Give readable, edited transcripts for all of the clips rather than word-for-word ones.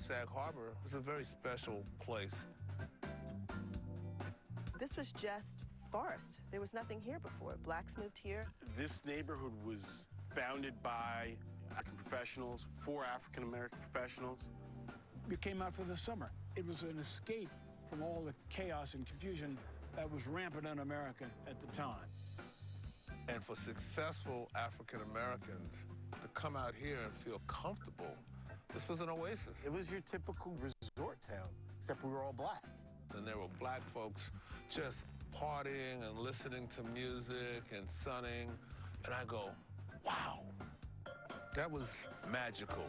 Sag Harbor is a very special place. This was just forest. There was nothing here before. Blacks moved here. This neighborhood was founded by African professionals, for African-American professionals. We came out for the summer. It was an escape from all the chaos and confusion that was rampant in America at the time. And for successful African Americans to come out here and feel comfortable, this was an oasis. It was your typical resort town, except we were all black. And there were black folks just partying and listening to music and sunning. And I go, wow, that was magical.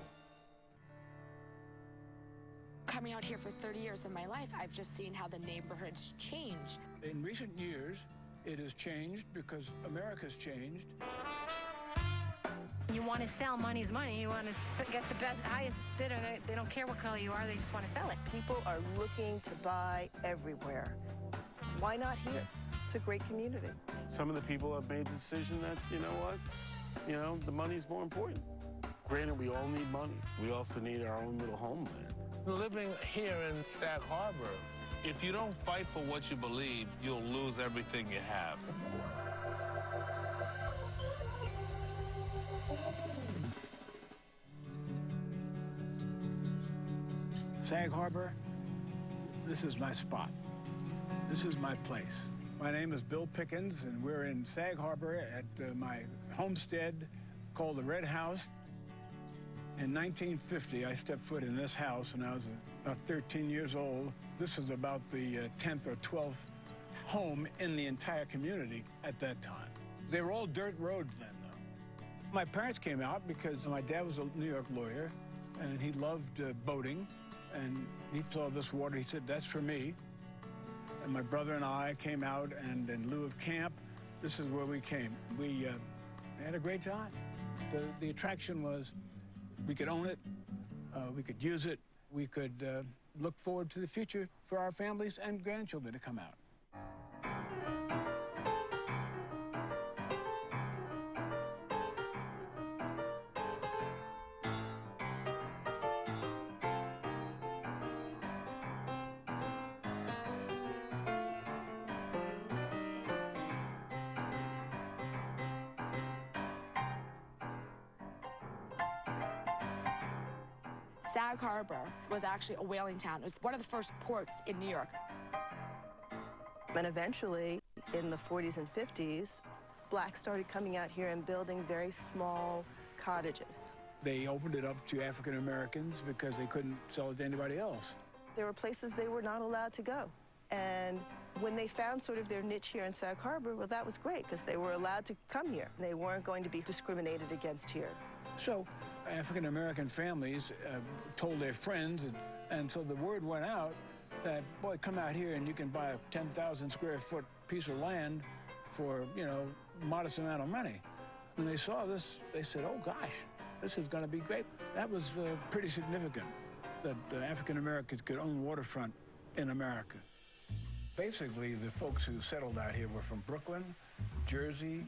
Coming out here for 30 years of my life, I've just seen how the neighborhoods change. In recent years, it has changed because America's changed. You want to sell, money's money. You want to get the best, highest bidder. They don't care what color you are, they just want to sell it. People are looking to buy everywhere. Why not here? It's a great community. Some of the people have made the decision that, you know what, the money's more important. Granted, we all need money. We also need our own little homeland. Living here in Sag Harbor, if you don't fight for what you believe, you'll lose everything you have. Sag Harbor, this is my spot. This is my place. My name is Bill Pickens, and we're in Sag Harbor at my homestead called the Red House. In 1950, I stepped foot in this house when I was about 13 years old. This was about the 10th or 12th home in the entire community at that time. They were all dirt roads then, though. My parents came out because my dad was a New York lawyer, and he loved boating, and he saw this water. He said, that's for me. And my brother and I came out, and in lieu of camp, this is where we came. We had a great time. The attraction was we could own it, we could use it, we could look forward to the future for our families and grandchildren to come out. Sag Harbor was actually a whaling town. It was one of the first ports in New York. And eventually, in the 40s and 50s, blacks started coming out here and building very small cottages. They opened it up to African Americans because they couldn't sell it to anybody else. There were places they were not allowed to go. And when they found sort of their niche here in Sag Harbor, well, that was great, because they were allowed to come here. They weren't going to be discriminated against here. So African American families told their friends, and so the word went out that, boy, come out here and you can buy a 10,000 square foot piece of land for, modest amount of money. When they saw this, they said, oh, gosh, this is going to be great. That was pretty significant, that African Americans could own waterfront in America. Basically, the folks who settled out here were from Brooklyn, Jersey,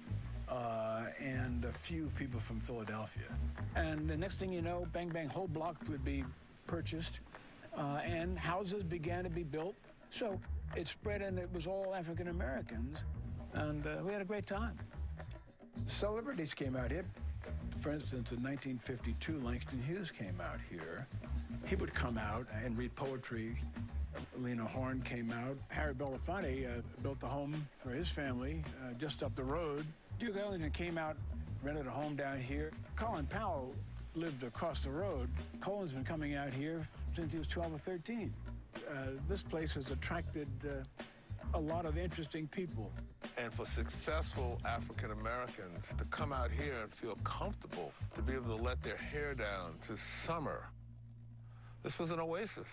and a few people from Philadelphia. And the next thing you know, bang, bang, whole blocks would be purchased, and houses began to be built. So it spread, and it was all African Americans, and we had a great time. Celebrities came out here. For instance, in 1952, Langston Hughes came out here. He would come out and read poetry. Lena Horne came out. Harry Belafonte built a home for his family just up the road. Duke Ellington came out, rented a home down here. Colin Powell lived across the road. Colin's been coming out here since he was 12 or 13. This place has attracted a lot of interesting people. And for successful African Americans to come out here and feel comfortable, to be able to let their hair down, to summer, this was an oasis.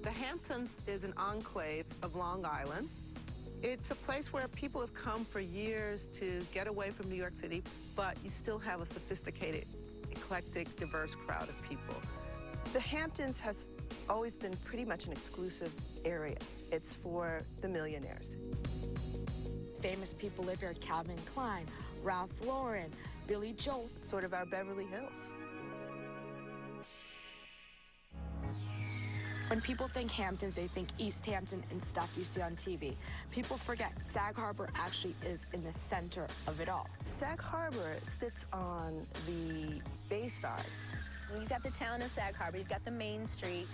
The Hamptons is an enclave of Long Island. It's a place where people have come for years to get away from New York City, but you still have a sophisticated, eclectic, diverse crowd of people. The Hamptons has always been pretty much an exclusive area. It's for the millionaires. famous people live here: Calvin Klein, Ralph Lauren, Billy Joel. Sort of our Beverly Hills. When people think Hamptons, they think East Hampton and stuff you see on TV. People forget Sag Harbor actually is in the center of it all. Sag Harbor sits on the bay side. You've got the town of Sag Harbor, you've got the main street,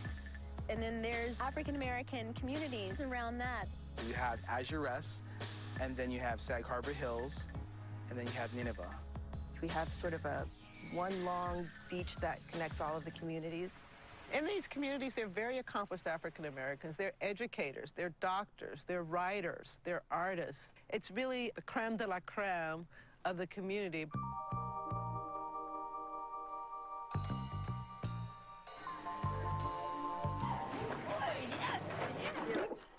and then there's African-American communities around that. You have Azuress, and then you have Sag Harbor Hills, and then you have Nineveh. We have sort of a one long beach that connects all of the communities. In these communities, they're very accomplished African Americans. They're educators, they're doctors, they're writers, they're artists. It's really the creme de la creme of the community.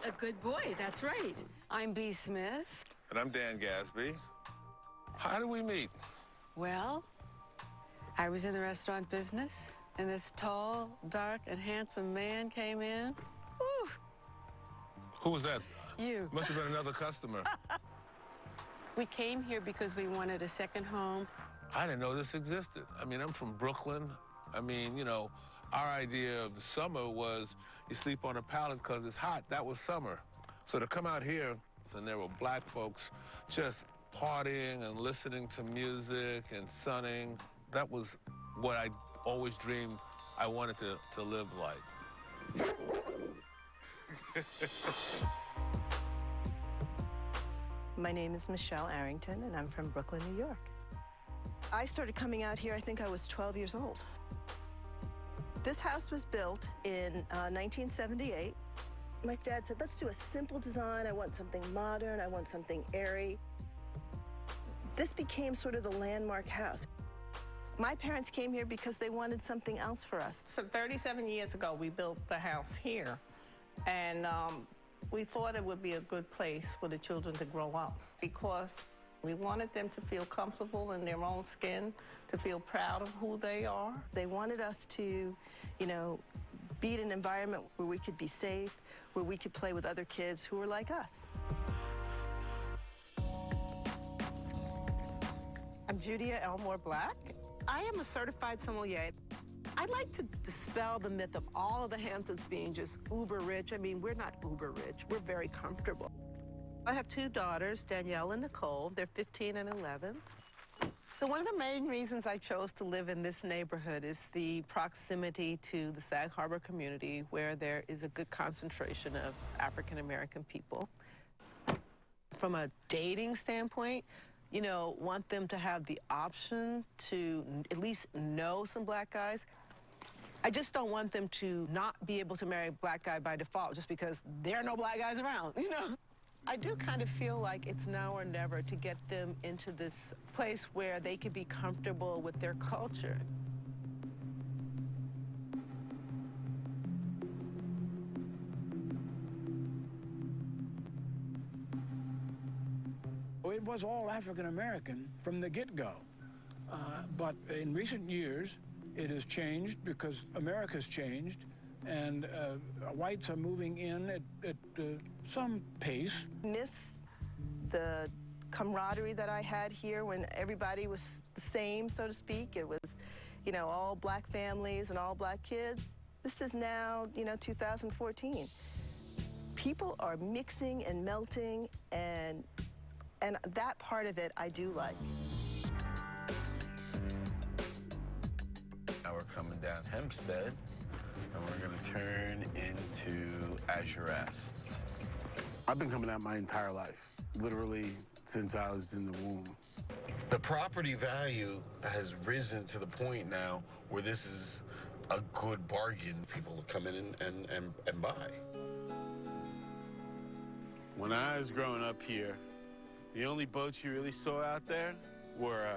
A good boy, that's right. I'm B. Smith. And I'm Dan Gadsby. How did we meet? Well, I was in the restaurant business, and this tall, dark, and handsome man came in. Woo! Who was that? You. Must have been another customer. We came here because we wanted a second home. I didn't know this existed. I mean, I'm from Brooklyn. I mean, you know, our idea of the summer was you sleep on a pallet because it's hot. That was summer. So to come out here, and there were black folks just partying and listening to music and sunning, that was what I always dreamed I wanted to live like. My name is Michelle Arrington, and I'm from Brooklyn, New York. I started coming out here, I think I was 12 years old. This house was built in 1978. My dad said, let's do a simple design. I want something modern. I want something airy. This became sort of the landmark house. My parents came here because they wanted something else for us. So 37 years ago, we built the house here. And we thought it would be a good place for the children to grow up because we wanted them to feel comfortable in their own skin, to feel proud of who they are. They wanted us to, you know, be in an environment where we could be safe, where we could play with other kids who were like us. I'm Judia Elmore Black. I am a certified sommelier. I'd like to dispel the myth of all of the Hamptons being just uber rich. I mean, we're not uber rich. We're very comfortable. I have two daughters, Danielle and Nicole. They're 15 and 11. So one of the main reasons I chose to live in this neighborhood is the proximity to the Sag Harbor community, where there is a good concentration of African-American people. From a dating standpoint, you know, want them to have the option to at least know some black guys. I just don't want them to not be able to marry a black guy by default just because there are no black guys around, you know? I do kind of feel like it's now or never to get them into this place where they could be comfortable with their culture. It was all African-American from the get-go. But in recent years, it has changed because America's changed, and whites are moving in at some pace. Miss the camaraderie that I had here when everybody was the same, so to speak. It was, you know, all black families and all black kids. This is now, you know, 2014. People are mixing and melting, and that part of it I do like. Now we're coming down Hempstead, and we're gonna turn into Azuress. I've been coming out my entire life, literally since I was in the womb. The property value has risen to the point now where this is a good bargain. People come in and buy. When I was growing up here, the only boats you really saw out there were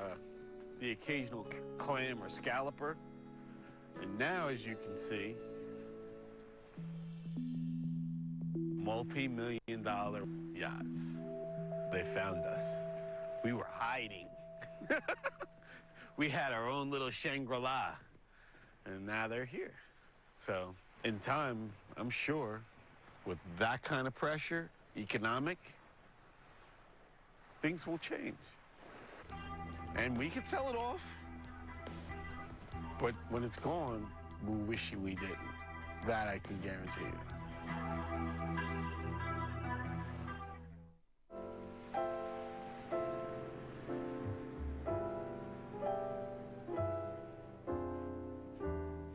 the occasional clam or scalloper. And now, as you can see, multi-million-dollar yachts. They found us. We were hiding. We had our own little Shangri-La, and now they're here. So, in time, I'm sure, with that kind of pressure, economic, things will change. And we could sell it off, but when it's gone, we'll wish we didn't. That I can guarantee you.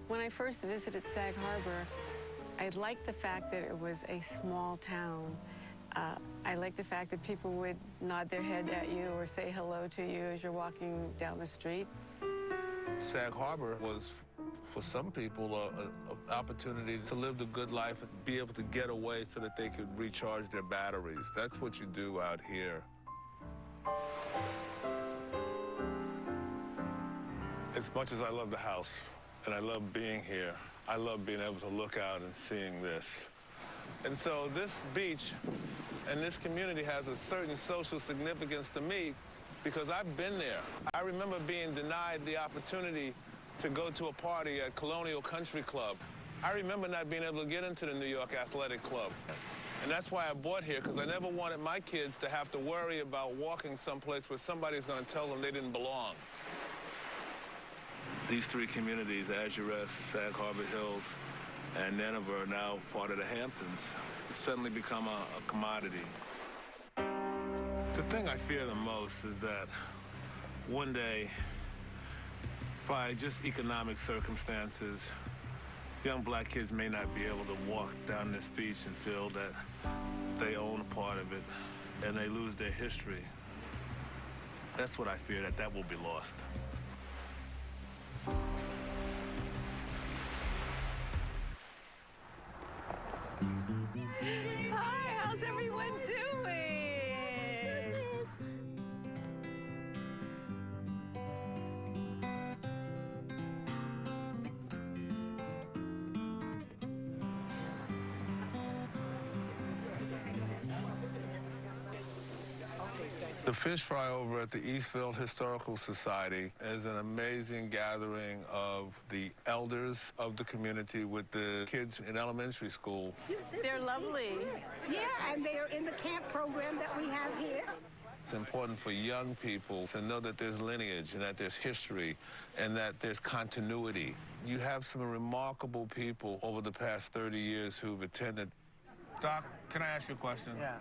When I first visited Sag Harbor, I liked the fact that it was a small town. I liked the fact that people would nod their head at you or say hello to you as you're walking down the street. Sag Harbor was, for some people, an opportunity to live the good life and be able to get away so that they could recharge their batteries. That's what you do out here. As much as I love the house and I love being here, I love being able to look out and seeing this. And so this beach and this community has a certain social significance to me because I've been there. I remember being denied the opportunity to go to a party at Colonial Country Club. I remember not being able to get into the New York Athletic Club. And that's why I bought here, because I never wanted my kids to have to worry about walking someplace where somebody's going to tell them they didn't belong. These three communities, Azure Rest, Sag Harbor Hills, and Nineveh, are now part of the Hamptons. It's suddenly become a commodity. The thing I fear the most is that one day, by just economic circumstances, young black kids may not be able to walk down this beach and feel that they own a part of it, and they lose their history. That's what I fear, that will be lost. Hi, how's everyone doing? The fish fry over at the Eastville Historical Society is an amazing gathering of the elders of the community with the kids in elementary school. They're lovely. Yeah, and they are in the camp program that we have here. It's important for young people to know that there's lineage and that there's history and that there's continuity. You have some remarkable people over the past 30 years who've attended. Doc, can I ask you a question? Yeah.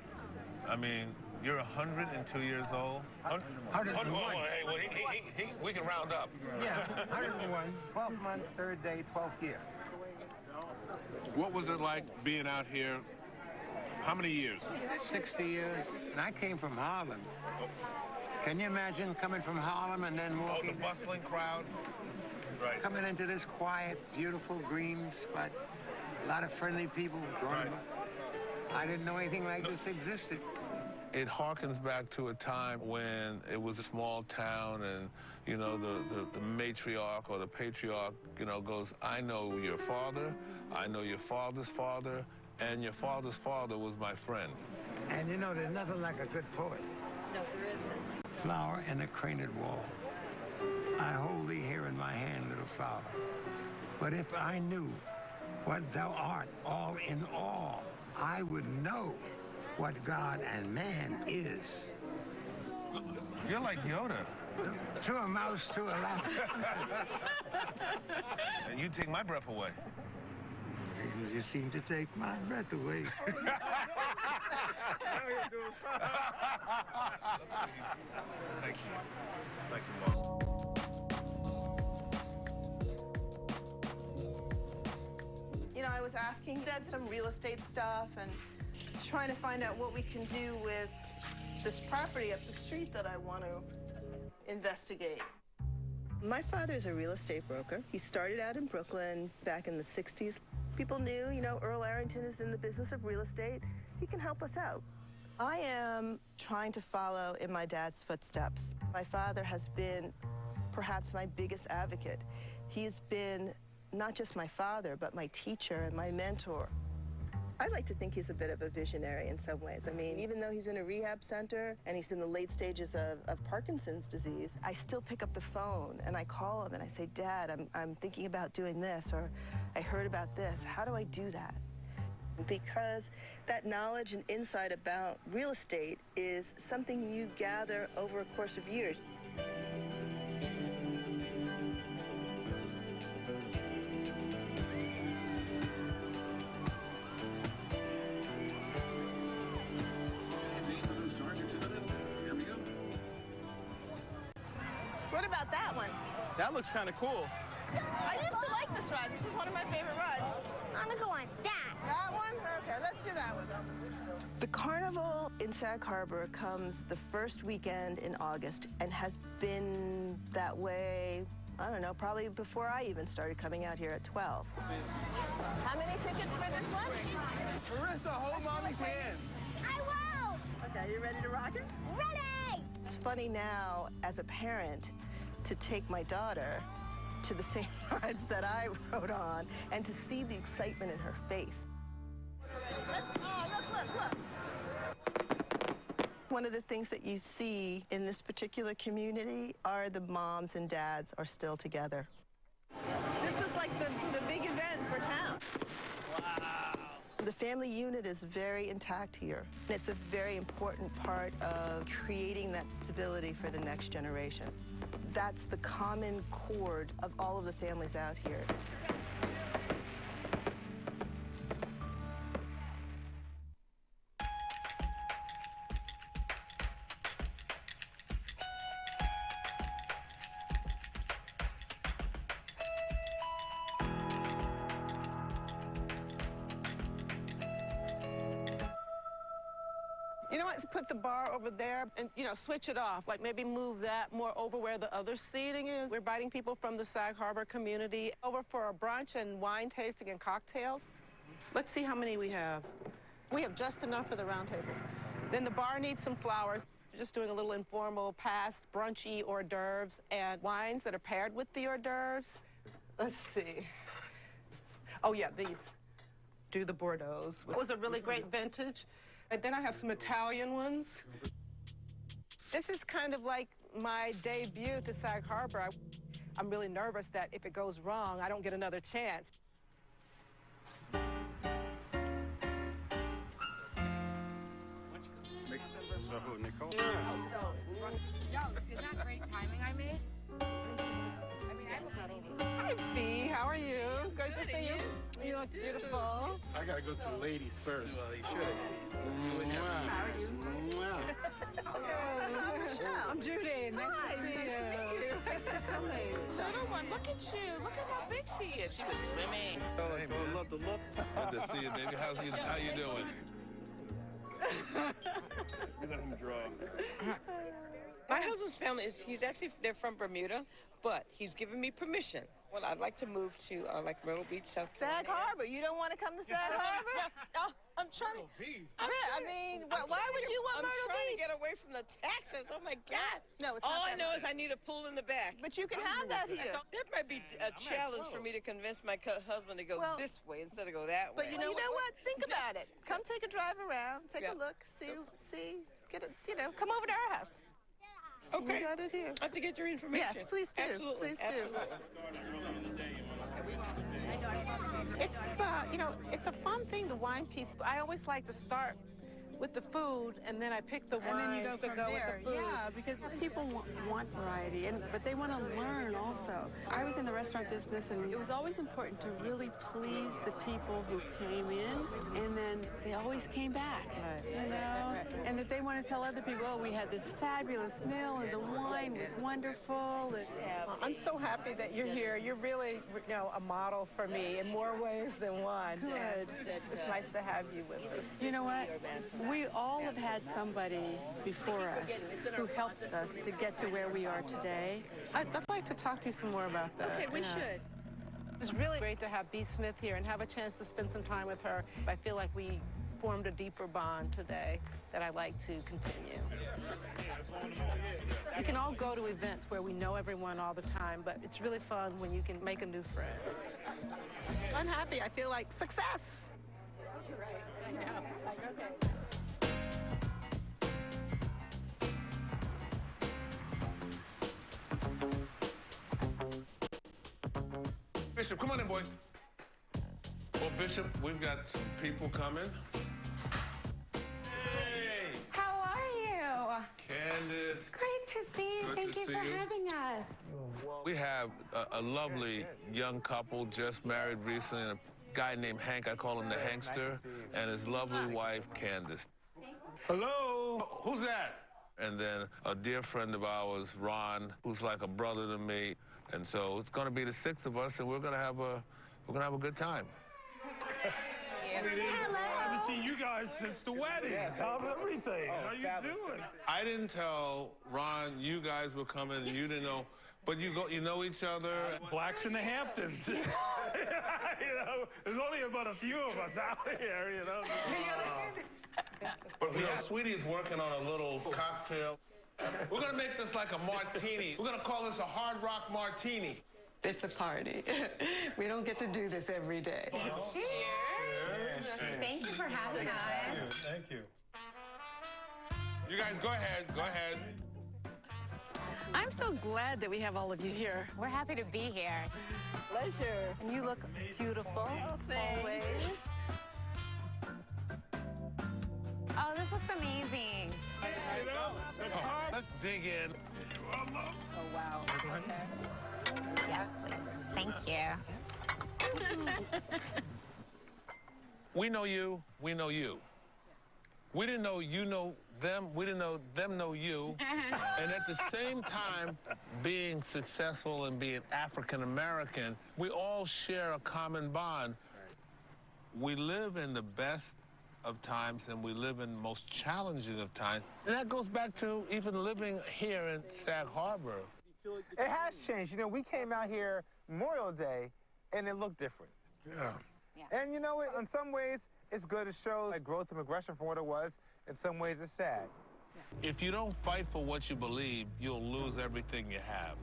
I mean, you're 102 years old? 101. Hey, well, we can round up. Yeah, 101, 12th month, 3rd day, 12th year. What was it like being out here? How many years? 60 years. And I came from Harlem. Can you imagine coming from Harlem and then walking? Oh, the bustling crowd. Right. Coming into this quiet, beautiful green spot. A lot of friendly people growing up. I didn't know anything like this existed. It harkens back to a time when it was a small town and, you know, the matriarch or the patriarch, you know, goes, I know your father, I know your father's father, and your father's father was my friend. And you know, there's nothing like a good poet. No, there isn't. Flower in the craneed wall. I hold thee here in my hand, little flower. But if I knew what thou art all in all, I would know what God and man is. You're like Yoda. To a mouse, to a lamb. And you take my breath away. You seem to take my breath away. Thank you. Thank you, boss. You know, I was asking Dad some real estate stuff and trying to find out what we can do with this property up the street that I want to investigate. My father's a real estate broker. He started out in Brooklyn back in the 60s. People knew, you know, Earl Arrington is in the business of real estate. He can help us out. I am trying to follow in my dad's footsteps. My father has been perhaps my biggest advocate. He's been not just my father, but my teacher and my mentor. I like to think he's a bit of a visionary in some ways. I mean, even though he's in a rehab center and he's in the late stages of Parkinson's disease, I still pick up the phone and I call him and I say, Dad, I'm thinking about doing this, or I heard about this. How do I do that? because that knowledge and insight about real estate is something you gather over a course of years. What about that one? That looks kind of cool. I used to like this ride. This is one of my favorite rides. I'm gonna go on that. That one? Okay, let's do that one. The carnival in Sag Harbor comes the first weekend in August and has been that way, I don't know, probably before I even started coming out here at 12. How many tickets for this one? Marissa, hold mommy's hand. I will. Okay, you ready to rock it? Ready. It's funny now, as a parent, to take my daughter to the same rides that I rode on and to see the excitement in her face. Look. One of the things that you see in this particular community are the moms and dads are still together. This was like the big event for town. Wow. The family unit is very intact here. It's a very important part of creating that stability for the next generation. That's the common chord of all of the families out here. You know what? Put the bar over there and, switch it off. Like maybe move that more over where the other seating is. We're inviting people from the Sag Harbor community over for a brunch and wine tasting and cocktails. Let's see how many we have. We have just enough for the round tables. Then the bar needs some flowers. We're just doing a little informal past brunchy hors d'oeuvres and wines that are paired with the hors d'oeuvres. Let's see. Oh, yeah, these. Do the Bordeaux. It was a really great vintage. And then I have some Italian ones. This is kind of like my debut to Sag Harbor. I'm really nervous that if it goes wrong, I don't get another chance. So who, Nicole? Yo, is that great timing I made? Hi, Bea. How are you? Good to see you. You look beautiful. I gotta go to the ladies first. Well, you should. How are you? I'm Michelle. I'm Judy. Nice to see you. Thanks for coming. Little one, look at you. Look at how big she is. She was swimming. Oh, hey, man. Love the look. Good to see you, baby. How you doing? We let him draw. My husband's family they're from Bermuda, but he's given me permission. Well, I'd like to move to like Myrtle Beach, South Sag Harbor. You don't want to come to Sag Harbor? No, I'm trying to. Why would you want Myrtle I'm trying Beach? to get away from the taxes. Oh, my God. No, it's All not I know is I need a pool in the back. But you can have that here. So that might be a challenge for me to convince my husband to go this way instead of go that way. But you know what? Think about it. Come take a drive around. Take a look. See. Get it. Come over to our house. Okay. We got it here. I have to get your information. Yes, please do. Absolutely. Please do. It's a fun thing, the wine piece. I always like to start with the food, and then I pick the wines And then you go to from go there. with the food. Yeah, because people want variety, but they want to learn also. I was in the restaurant business, and it was always important to really please the people who came in, and then they always came back, and that they want to tell other people, oh, we had this fabulous meal, and the wine was wonderful. I'm so happy that you're here. You're really, a model for me in more ways than one. Good. It's nice to have you with us. You know what? We all have had somebody before us who helped us to get to where we are today. I'd like to talk to you some more about that. Okay, we should. It was really great to have Bea Smith here and have a chance to spend some time with her. I feel like we formed a deeper bond today that I'd like to continue. We can all go to events where we know everyone all the time, but it's really fun when you can make a new friend. I'm happy. I feel like success. You're right. I know. It's like, okay. Bishop, come on in, boy. Well, Bishop, we've got some people coming. Hey! How are you? Candace. Great to see you. Good Thank to you see for you. having us. We have a lovely young couple just married recently, and a guy named Hank, I call him the Hankster, and his lovely wife, Candace. Hello? Who's that? And then a dear friend of ours, Ron, who's like a brother to me. And so it's gonna be the 6 of us, and we're gonna have a good time. Hello. I haven't seen you guys since the wedding. How's everything? How you doing? I didn't tell Ron you guys were coming, and you didn't know, but you know each other. Blacks in the Hamptons. You know, there's only about a few of us out here, you know. But you know, Sweetie is working on a little cocktail. We're gonna make this like a martini. We're gonna call this a Hard Rock Martini. It's a party. We don't get to do this every day. Cheers. Thank you for having us. Thank you. You guys, go ahead. I'm so glad that we have all of you here. We're happy to be here. Pleasure. And you look beautiful. Always. Oh, this looks amazing. Let's dig in. Oh, wow. Yes, please. Thank you. We know you, we know you. We didn't know you know them, we didn't know them know you. And at the same time, being successful and being African American, we all share a common bond. We live in the best of times and we live in the most challenging of times. And that goes back to even living here in Sag Harbor. It has changed. You know, we came out here Memorial Day, and it looked different. Yeah. And you know, in some ways, it's good. It shows like growth and progression from what it was. In some ways, it's sad. If you don't fight for what you believe, you'll lose everything you have.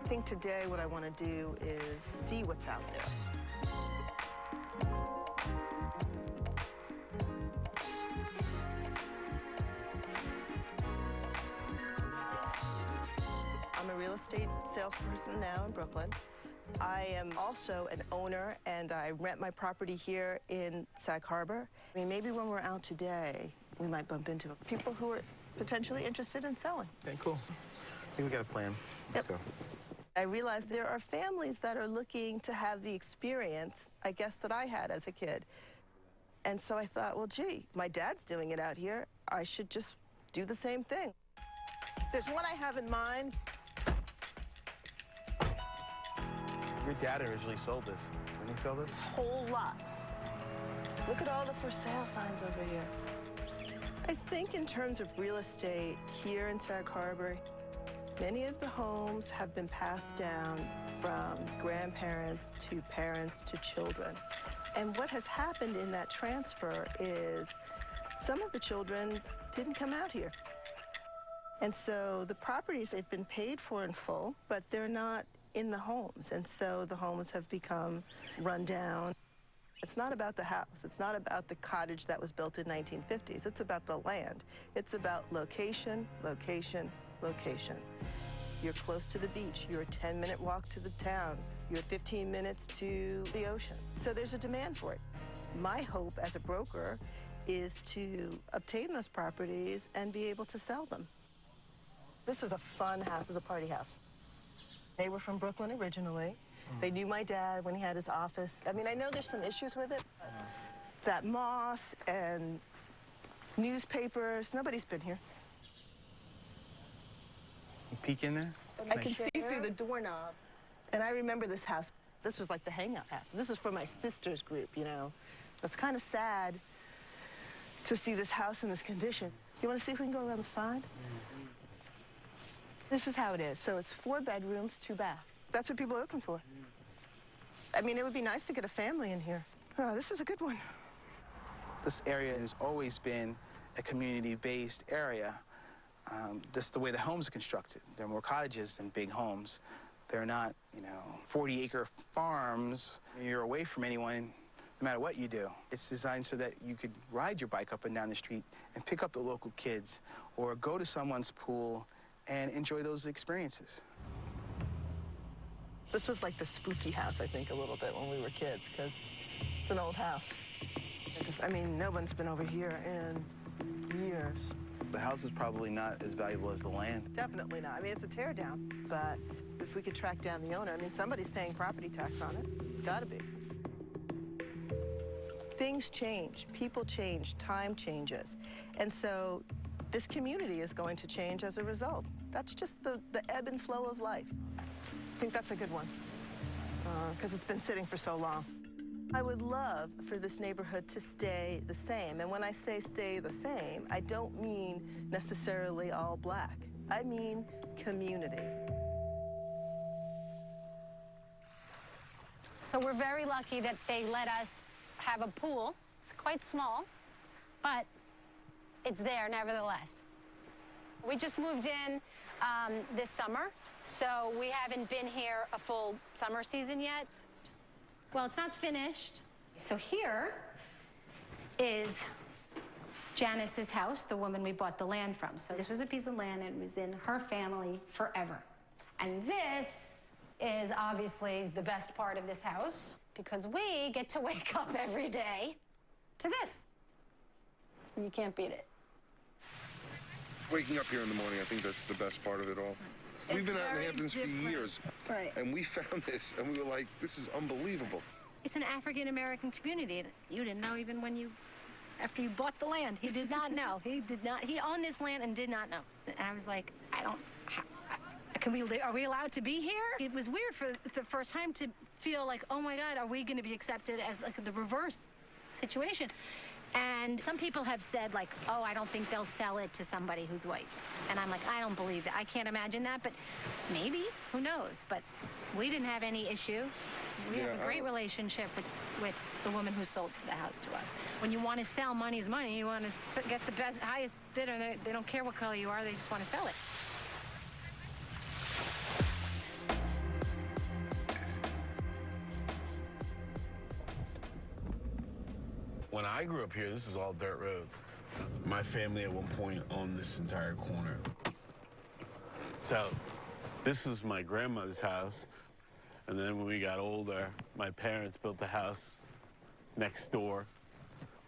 I think today what I want to do is see what's out there. I'm a real estate salesperson now in Brooklyn. I am also an owner, and I rent my property here in Sag Harbor. I mean, maybe when we're out today, we might bump into people who are potentially interested in selling. Okay, cool. I think we got a plan. Let's go. I realize there are families that are looking to have the experience, I guess, that I had as a kid. And so I thought, well, gee, my dad's doing it out here. I should just do the same thing. There's one I have in mind. Your dad originally sold this. Didn't he sell this? This whole lot. Look at all the for sale signs over here. I think in terms of real estate here in Sag Harbor, many of the homes have been passed down from grandparents to parents to children. And what has happened in that transfer is some of the children didn't come out here. And so the properties, they've been paid for in full, but they're not in the homes. And so the homes have become run down. It's not about the house. It's not about the cottage that was built in 1950s. It's about the land. It's about location, location, location. You're close to the beach. You're a 10-minute walk to the town. You're 15 minutes to the ocean. So there's a demand for it. My hope as a broker is to obtain those properties and be able to sell them. This was a fun house. It was a party house. They were from Brooklyn originally. They knew my dad when he had his office. I mean, I know there's some issues with it. That moss and newspapers, nobody's been here. You peek in there? I can see through the doorknob. And I remember this house. This was like the hangout house. This is for my sister's group, you know. It's kind of sad to see this house in this condition. You want to see if we can go around the side? This is how it is. So it's 4 bedrooms, 2 baths. That's what people are looking for. I mean, it would be nice to get a family in here. Oh, this is a good one. This area has always been a community-based area. Just the way the homes are constructed. There are more cottages than big homes. They're not, 40-acre farms. You're away from anyone no matter what you do. It's designed so that you could ride your bike up and down the street and pick up the local kids or go to someone's pool and enjoy those experiences. This was like the spooky house, I think, a little bit when we were kids, because it's an old house. I mean, no one's been over here in years. The house is probably not as valuable as the land. Definitely not. I mean, it's a tear down, but if we could track down the owner, I mean, somebody's paying property tax on it. Gotta be. Things change, people change, time changes. And so this community is going to change as a result. That's just the ebb and flow of life. I think that's a good one, because it's been sitting for so long. I would love for this neighborhood to stay the same. And when I say stay the same, I don't mean necessarily all black. I mean community. So we're very lucky that they let us have a pool. It's quite small, but it's there nevertheless. We just moved in this summer, so we haven't been here a full summer season yet. Well, it's not finished. So here is Janice's house, the woman we bought the land from. So this was a piece of land and it was in her family forever. And this is obviously the best part of this house because we get to wake up every day to this. And you can't beat it. Waking up here in the morning, I think that's the best part of it all. We've been out in the Hamptons for years, right? And we found this, and we were like, this is unbelievable. It's an African-American community. You didn't know even when after you bought the land. He did not know. He owned this land and did not know. And I was like, are we allowed to be here? It was weird for the first time to feel like, oh my God, are we gonna be accepted as like the reverse situation? And some people have said, like, oh, I don't think they'll sell it to somebody who's white. And I'm like, I don't believe that. I can't imagine that, but maybe, who knows? But we didn't have any issue. We have a great relationship with the woman who sold the house to us. When you want to sell, money's money. You want to get the highest bidder. They don't care what color you are. They just want to sell it. When I grew up here, this was all dirt roads. My family at one point owned this entire corner. So this was my grandmother's house. And then when we got older, my parents built the house next door.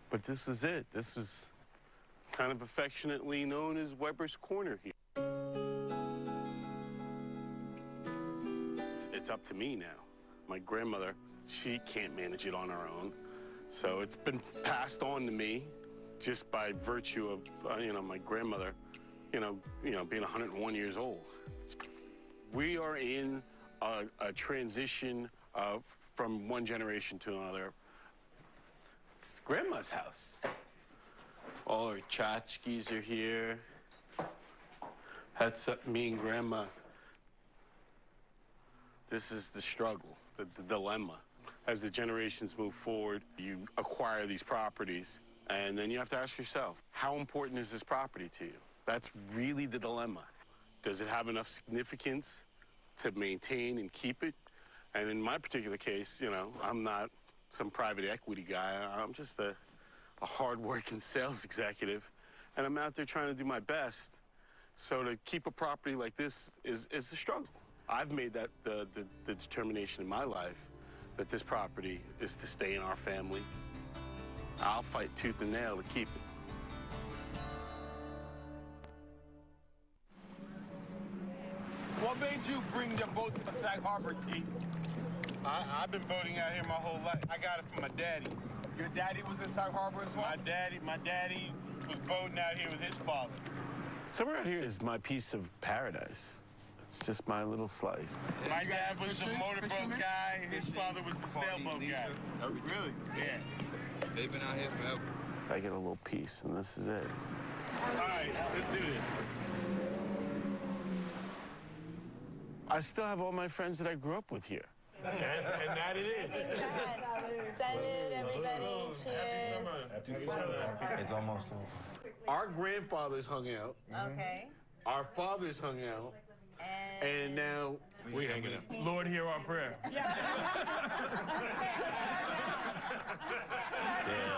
But this was it. This was kind of affectionately known as Weber's Corner here. It's up to me now. My grandmother, she can't manage it on her own. So it's been passed on to me just by virtue of, my grandmother, being 101 years old. We are in a transition from one generation to another. It's Grandma's house. All her tchotchkes are here. That's me and Grandma. This is the struggle, the dilemma. As the generations move forward, you acquire these properties, and then you have to ask yourself, how important is this property to you? That's really the dilemma. Does it have enough significance to maintain and keep it? And in my particular case, I'm not some private equity guy. I'm just a hard-working sales executive, and I'm out there trying to do my best. So to keep a property like this is a struggle. I've made that the determination in my life that this property is to stay in our family. I'll fight tooth and nail to keep it. What made you bring your boat to the Sag Harbor, T? I've been boating out here my whole life. I got it from my daddy. Your daddy was in Sag Harbor as well? My daddy was boating out here with his father. Somewhere out here is my piece of paradise. It's just my little slice. My dad was a motorboat guy. His father was a sailboat guy. Oh, really? Yeah. They've been out here forever. I get a little piece, and this is it. All right, let's do this. I still have all my friends that I grew up with here. And that it is. Salud, everybody. Cheers. It's almost over. Our grandfathers hung out. Okay. Our fathers hung out. And now we hanging out. Lord, hear our prayer. Yeah,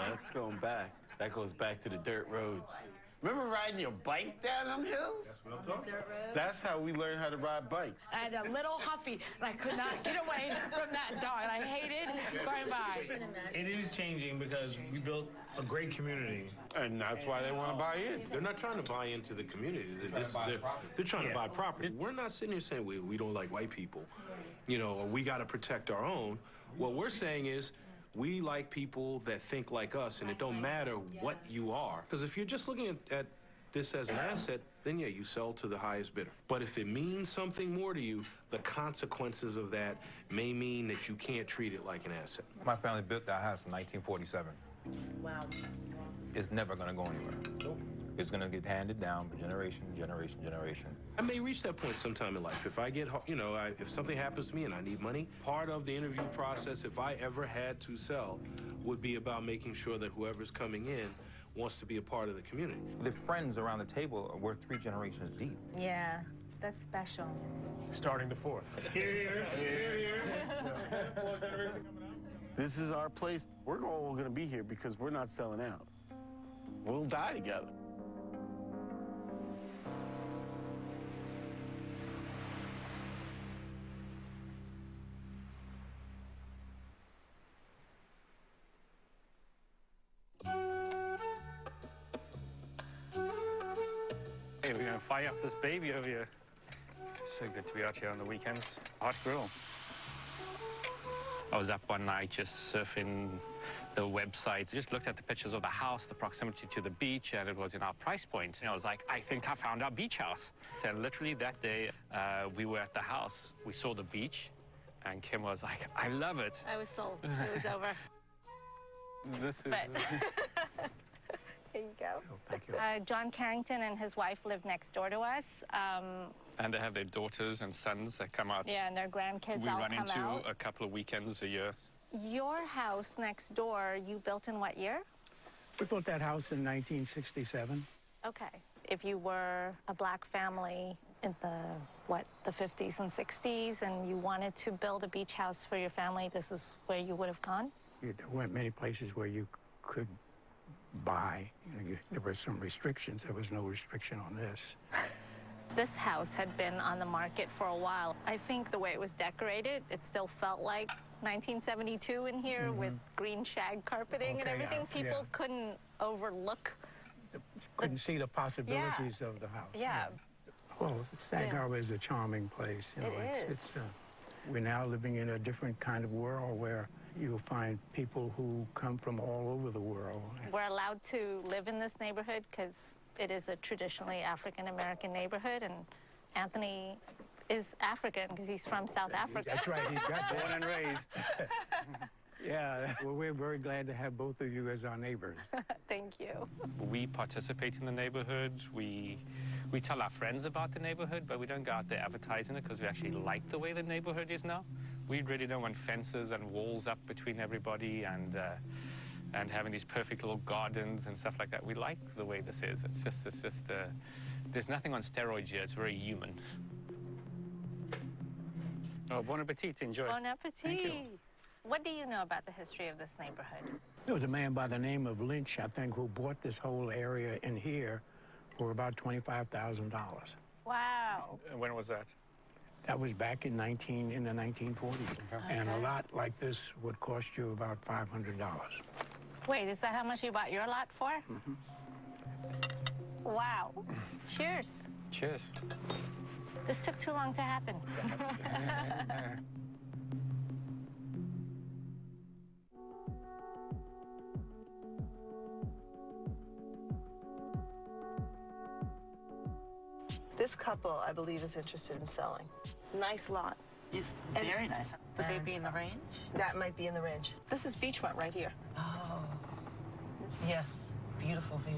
that's going back. That goes back to the dirt roads. Remember riding your bike down them hills? That's what I'm talking about. That's how we learned how to ride bikes. I had a little huffy, and I could not get away from that dog, and I hated going by. It is changing because we built a great community. And that's why they want to buy in. They're not trying to buy into the community. They're trying to buy property. We're not sitting here saying we don't like white people, you know, or we got to protect our own. What we're saying is we like people that think like us, and it don't matter what you are. Because if you're just looking at this as an asset, then yeah, you sell to the highest bidder. But if it means something more to you, the consequences of that may mean that you can't treat it like an asset. My family built that house in 1947. Wow. It's never gonna go anywhere. Nope. It's gonna get handed down for generation, generation, generation. I may reach that point sometime in life. If I get, you know, if something happens to me and I need money, part of the interview process, if I ever had to sell, would be about making sure that whoever's coming in wants to be a part of the community. The friends around the table were 3 generations deep. Yeah, that's special. Starting the 4th. Here. This is our place. We're all going to be here because we're not selling out. We'll die together. Hey, we're gonna fire up this baby over here. So good to be out here on the weekends. Hot grill. I was up one night just surfing the websites. Just looked at the pictures of the house, the proximity to the beach, and it was in our price point. And I was like, I think I found our beach house. And literally that day, we were at the house. We saw the beach, and Kim was like, I love it. I was sold. It was over. This is... Here you go. Oh, thank you. John Carrington and his wife live next door to us. And they have their daughters and sons that come out. Yeah, and their grandkids We all run come into out. a couple of weekends a year. Your house next door, you built in what year? We built that house in 1967. Okay. If you were a black family in the 50s and 60s, and you wanted to build a beach house for your family, this is where you would have gone? There weren't many places where you could buy. There were some restrictions. There was no restriction on this. This house had been on the market for a while. I think the way it was decorated, it still felt like 1972 in here with green shag carpeting and everything. People couldn't overlook. Couldn't see the possibilities of the house. Yeah. Well, Sag Harbor is a charming place. You know, it's we're now living in a different kind of world where you'll find people who come from all over the world. We're allowed to live in this neighborhood because it is a traditionally African-American neighborhood, and Anthony is African because he's from South Africa. That's right, he got Born and raised. Yeah, well, we're very glad to have both of you as our neighbors. Thank you. We participate in the neighborhood. We tell our friends about the neighborhood, but we don't go out there advertising it because we actually like the way the neighborhood is now. We really don't want fences and walls up between everybody and having these perfect little gardens and stuff like that. We like the way this is. It's just there's nothing on steroids here. It's very human. Oh, bon appetit. Enjoy. Bon appetit. Thank you. What do you know about the history of this neighborhood? There was a man by the name of Lynch, I think, who bought this whole area in here for about $25,000. Wow. And when was that? That was back in the 1940s. Okay. And a lot like this would cost you about $500. Wait, is that how much you bought your lot for? Wow. Cheers. Cheers. This took too long to happen. This couple, I believe, is interested in selling. Nice lot. It's very nice. Would they be in the range? That might be in the range. This is beachfront right here. Oh, yes. Beautiful views.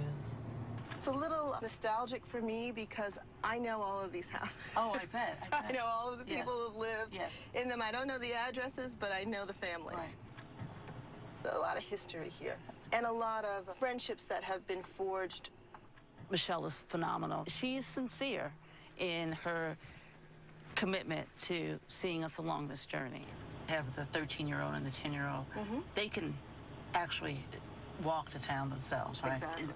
It's a little nostalgic for me because I know all of these houses. Oh, I bet. I know all of the people who've lived in them. I don't know the addresses, but I know the families. Right. A lot of history here and a lot of friendships that have been forged. Michelle is phenomenal. She's sincere in her commitment to seeing us along this journey. I have the 13-year-old and the 10-year-old. They can actually walk to town themselves, right? Exactly.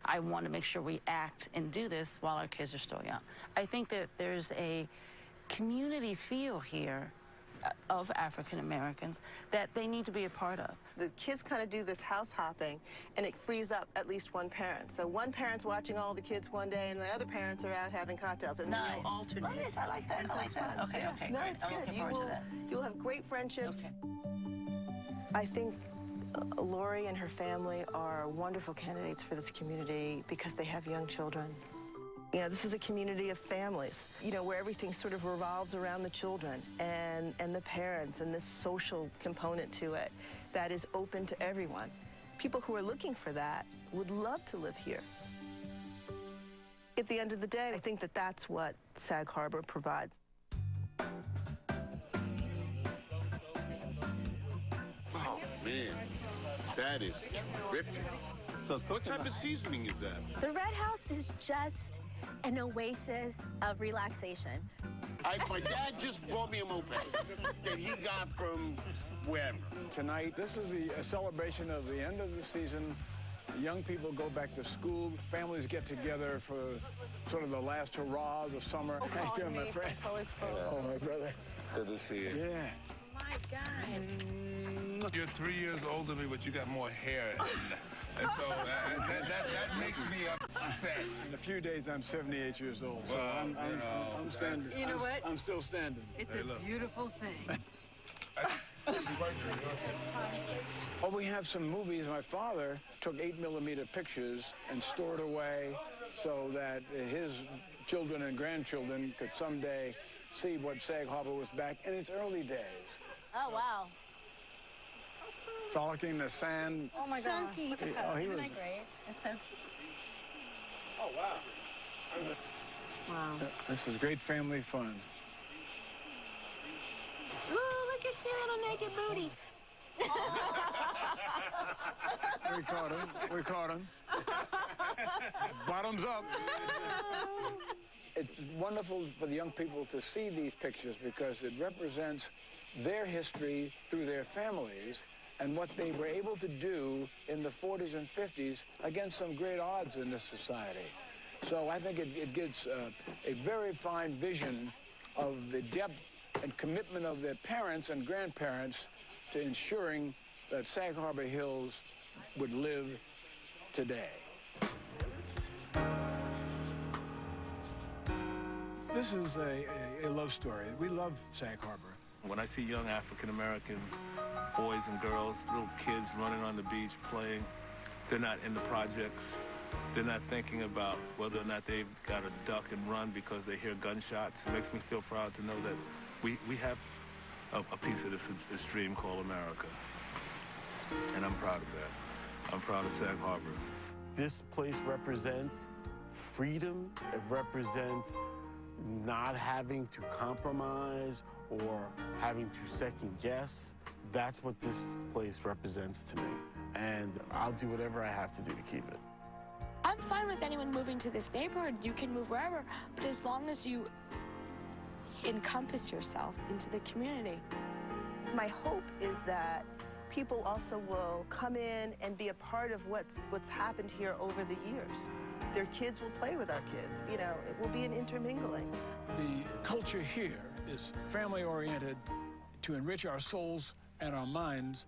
I want to make sure we act and do this while our kids are still young. I think that there's a community feel here of African Americans that they need to be a part of. The kids kind of do this house hopping, and it frees up at least one parent. So one parent's watching all the kids one day, and the other parents are out having cocktails, and Nice. they'll alternate. Nice, I like that. And I so like it's that. fun. Okay, Yeah. okay, No, great. it's I'm good. looking forward to that. You'll have great friendships. Okay. I think Lori and her family are wonderful candidates for this community because they have young children. You know, this is a community of families, you know, where everything sort of revolves around the children and the parents and this social component to it that is open to everyone. People who are looking for that would love to live here. At the end of the day, I think that that's what Sag Harbor provides. Oh, man. That is terrific. So what type of seasoning is that? The Red House is just an oasis of relaxation. My dad just bought me a moped that he got from wherever. Tonight, this is a celebration of the end of the season. Young people go back to school. Families get together for sort of the last hurrah of the summer. How you doing, my friend? Oh, my brother. Good to see you. Yeah. My God. You're 3 years older than me, but you got more hair. And so that makes me upset. In a few days, I'm 78 years old, so Well, I'm standing. You know what? I'm still standing. It's a beautiful thing. Oh, we have some movies. My father took 8mm pictures and stored away so that his children and grandchildren could someday see what Sag Harbor was back in its early days. Oh, wow. Frolicking the sand. Oh, my gosh. Look at that. Oh, he Isn't was. that great? It's so Oh, wow. Wow. This is great family fun. Ooh, look at your little naked booty. We caught him. We caught him. Bottoms up. It's wonderful for the young people to see these pictures because it represents their history through their families and what they were able to do in the 40s and 50s against some great odds in this society. So I think it gives a very fine vision of the depth and commitment of their parents and grandparents to ensuring that Sag Harbor Hills would live today. This is a love story. We love Sag Harbor. When I see young African-American boys and girls, little kids running on the beach playing, they're not in the projects. They're not thinking about whether or not they've got to duck and run because they hear gunshots. It makes me feel proud to know that we have a piece of this dream called America. And I'm proud of that. I'm proud of Sag Harbor. This place represents freedom. It represents not having to compromise or having to second guess. That's what this place represents to me. And I'll do whatever I have to do to keep it. I'm fine with anyone moving to this neighborhood. You can move wherever, but as long as you encompass yourself into the community. My hope is that people also will come in and be a part of what's happened here over the years. Their kids will play with our kids. You know, it will be an intermingling. The culture here is family-oriented to enrich our souls and our minds.